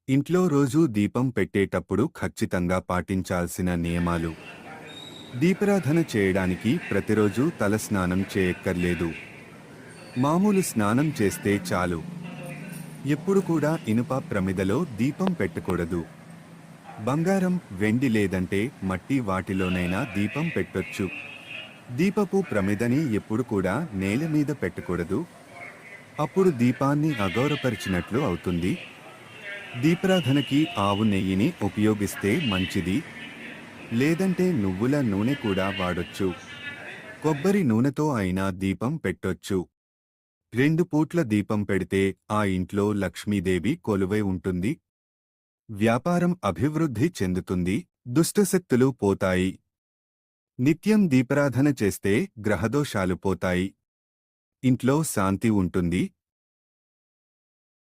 ఇంట్లో రోజూ దీపం పెట్టేటప్పుడు ఖచ్చితంగా పాటించాల్సిన నియమాలు. దీపారాధన చేయడానికి ప్రతిరోజూ తలస్నానం చేయక్కర్లేదు. మామూలు స్నానం చేస్తే చాలు. ఎప్పుడు కూడా ఇనుప ప్రమిదలో దీపం పెట్టకూడదు. బంగారం, వెండి లేదంటే మట్టి వాటిలోనైనా దీపం పెట్టొచ్చు. దీపపు ప్రమిదని ఎప్పుడు కూడా నేల మీద పెట్టకూడదు. అప్పుడు దీపాన్ని అగౌరవపరిచినట్లు అవుతుంది. దీపారాధనకి ఆవు నెయ్యిని ఉపయోగిస్తే మంచిది. లేదంటే నువ్వుల నూనె కూడా వాడొచ్చు. కొబ్బరి నూనెతో అయినా దీపం పెట్టొచ్చు. 2 పూట్ల దీపం పెడితే ఆ ఇంట్లో లక్ష్మీదేవి కొలువై ఉంటుంది. వ్యాపారం అభివృద్ధి చెందుతుంది. దుష్టశక్తులు పోతాయి. నిత్యం దీపారాధన చేస్తే గ్రహదోషాలు పోతాయి. ఇంట్లో శాంతి ఉంటుంది.